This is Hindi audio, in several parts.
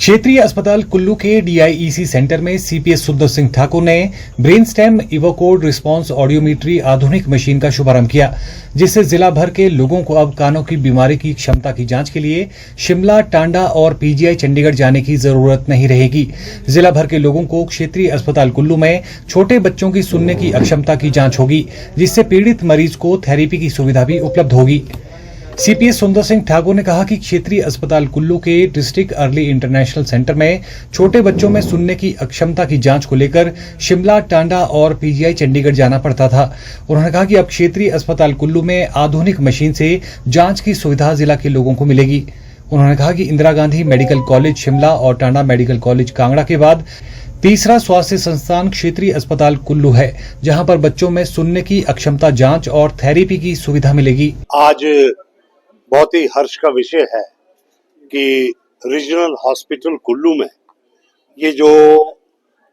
क्षेत्रीय अस्पताल कुल्लू के डीआईईसी सेंटर में सीपीएस सुंदर सिंह ठाकुर ने ब्रेन स्टेम इवोकोड रिस्पांस ऑडियोमेट्री आधुनिक मशीन का शुभारंभ किया, जिससे जिला भर के लोगों को अब कानों की बीमारी की क्षमता की जांच के लिए शिमला, टांडा और पीजीआई चंडीगढ़ जाने की जरूरत नहीं रहेगी। जिला भर के लोगों को क्षेत्रीय अस्पताल कुल्लू में छोटे बच्चों की सुनने की अक्षमता की जांच होगी, जिससे पीड़ित मरीज को थेरेपी की सुविधा भी उपलब्ध होगी। सीपीएस सुंदर सिंह ठाकुर ने कहा कि क्षेत्रीय अस्पताल कुल्लू के डिस्ट्रिक्ट अर्ली इंटरनेशनल सेंटर में छोटे बच्चों में सुनने की अक्षमता की जांच को लेकर शिमला, टांडा और पीजीआई चंडीगढ़ जाना पड़ता था। उन्होंने कहा कि अब क्षेत्रीय अस्पताल कुल्लू में आधुनिक मशीन से जांच की सुविधा जिला के लोगों को मिलेगी। उन्होंने कहा कि इंदिरा गांधी मेडिकल कॉलेज शिमला और टांडा मेडिकल कॉलेज कांगड़ा के बाद तीसरा स्वास्थ्य संस्थान क्षेत्रीय अस्पताल कुल्लू है, जहां पर बच्चों में सुनने की अक्षमता जांच और थेरेपी की सुविधा मिलेगी। आज बहुत ही हर्ष का विषय है कि रीजनल हॉस्पिटल कुल्लू में ये जो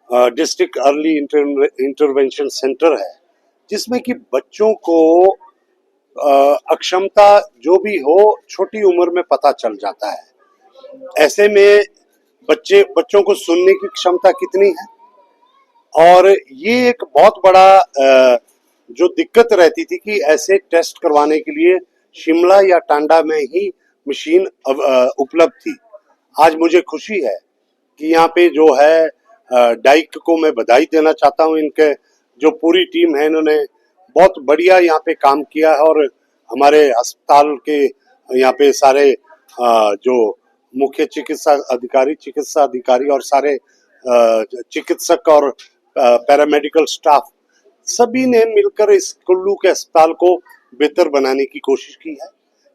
डिस्ट्रिक्ट अर्ली इंटरवेंशन सेंटर है, जिसमें कि बच्चों को अक्षमता जो भी हो छोटी उम्र में पता चल जाता है। ऐसे में बच्चों को सुनने की क्षमता कितनी है, और ये एक बहुत बड़ा जो दिक्कत रहती थी कि ऐसे टेस्ट करवाने के लिए शिमला या टांडा में ही मशीन उपलब्ध थी। आज मुझे खुशी है कि यहाँ पे जो है डाइक को मैं बधाई देना चाहता हूँ। इनके जो पूरी टीम है, इन्होंने बहुत बढ़िया यहाँ पे काम किया है, और हमारे अस्पताल के यहाँ पे सारे जो मुख्य चिकित्सा अधिकारी और सारे चिकित्सक और पैरामेडिकल स्टाफ सभी ने मिलकर इस कुल्लू के अस्पताल को बेहतर बनाने की कोशिश की है।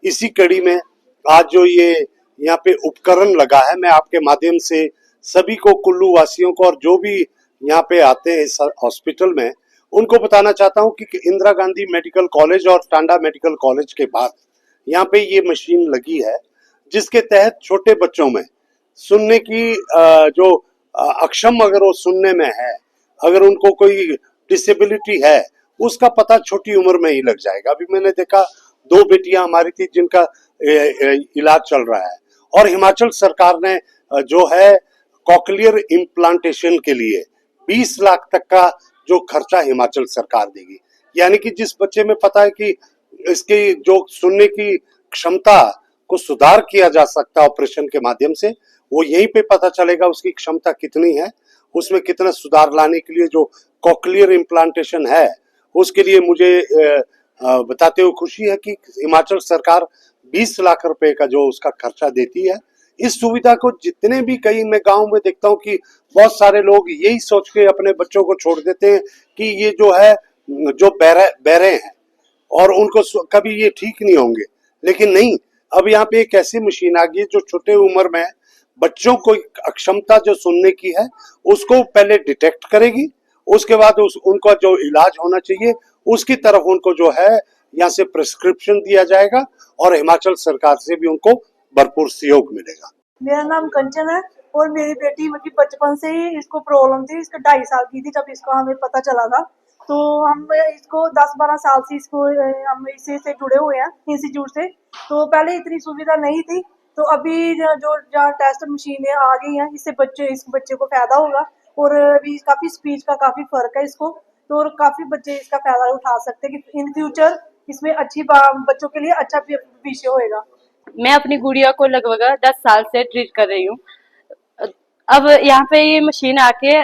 इसी कड़ी में आज जो ये यहाँ पे उपकरण लगा है, मैं आपके माध्यम से सभी को, कुल्लू वासियों को और जो भी यहाँ पे आते हैं इस हॉस्पिटल में, उनको बताना चाहता हूँ कि इंदिरा गांधी मेडिकल कॉलेज और टांडा मेडिकल कॉलेज के बाद यहाँ पे ये मशीन लगी है, जिसके तहत छोटे बच्चों में सुनने की जो अक्षम अगर वो सुनने में है, अगर उनको कोई डिसेबिलिटी है, उसका पता छोटी उम्र में ही लग जाएगा। अभी मैंने देखा 2 बेटियां हमारी थी जिनका इलाज चल रहा है, और हिमाचल सरकार ने जो है कॉकलियर इम्प्लांटेशन के लिए 20 लाख तक का जो खर्चा हिमाचल सरकार देगी। यानी कि जिस बच्चे में पता है कि इसकी जो सुनने की क्षमता को सुधार किया जा सकता है ऑपरेशन के माध्यम से, वो यहीं पे पता चलेगा उसकी क्षमता कितनी है, उसमें कितना सुधार लाने के लिए जो कॉकलियर इम्प्लांटेशन है, उसके लिए मुझे बताते हुए खुशी है कि हिमाचल सरकार 20 लाख रुपए का जो उसका खर्चा देती है। इस सुविधा को जितने भी, कई मैं गांव में देखता हूं कि बहुत सारे लोग यही सोच के अपने बच्चों को छोड़ देते हैं कि ये जो है जो बहरे हैं और उनको कभी ये ठीक नहीं होंगे, लेकिन नहीं, अब यहाँ पे एक ऐसी मशीन आ गई जो छोटे उम्र में बच्चों को अक्षमता जो सुनने की है उसको पहले डिटेक्ट करेगी, उसके बाद उनका जो इलाज होना चाहिए उसकी तरफ उनको जो है यहाँ से प्रिस्क्रिप्शन दिया जाएगा, और हिमाचल सरकार से भी उनको भरपूर सहयोग मिलेगा। मेरा नाम कंचन है और मेरी बेटी मतलब बचपन से ही इसको प्रॉब्लम थी। इसको 2.5 साल की थी जब इसको हमें पता चला था, तो हम इसको 10-12 साल से इसको हम इसी से जुड़े हुए हैं इंस्टीट्यूट से। तो पहले इतनी सुविधा नहीं थी, तो अभी जो जहाँ टेस्ट मशीनें आ गई हैं, इससे इस बच्चे को फायदा होगा, और अभी काफी स्पीच का काफी फर्क है इसको, तो और काफी बच्चे इसका फायदा उठा सकते हैं कि इन फ्यूचर इसमें अच्छी बच्चों के लिए अच्छा विषय होएगा। मैं अपनी गुड़िया को लगभग 10 साल से ट्रीट कर रही हूँ। अब यहाँ पे ये मशीन आके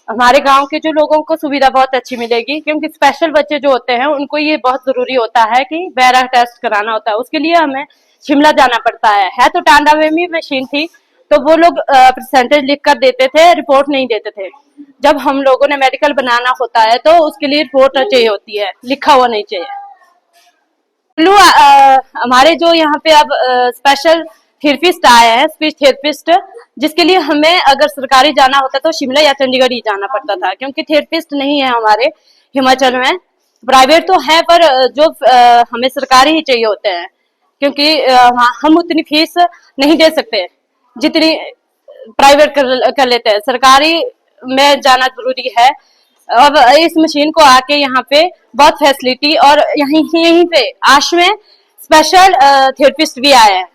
हमारे गांव के जो लोगों को सुविधा बहुत अच्छी मिलेगी, क्योंकि स्पेशल बच्चे जो होते हैं उनको ये बहुत जरूरी होता है कि बैरा टेस्ट कराना होता है। उसके लिए हमें शिमला जाना पड़ता है तो टांडा में भी मशीन थी, तो वो लोग परसेंटेज लिख कर देते थे, रिपोर्ट नहीं देते थे। जब हम लोगों ने मेडिकल बनाना होता है तो उसके लिए रिपोर्ट चाहिए होती है, लिखा हुआ नहीं चाहिए। हमारे जो यहाँ पे अब स्पेशल थेरेपिस्ट आए हैं, स्पीच थेरेपिस्ट, जिसके लिए हमें अगर सरकारी जाना होता तो शिमला या चंडीगढ़ ही जाना पड़ता था, क्योंकि थेरेपिस्ट नहीं है हमारे हिमाचल में। प्राइवेट तो है पर जो हमें सरकारी ही चाहिए होते हैं, क्योंकि हम उतनी फीस नहीं दे सकते जितनी प्राइवेट कर लेते हैं। सरकारी में जाना जरूरी है। अब इस मशीन को आके यहाँ पे बहुत फैसिलिटी, और यहीं पे आश में स्पेशल थेरेपिस्ट भी आए हैं।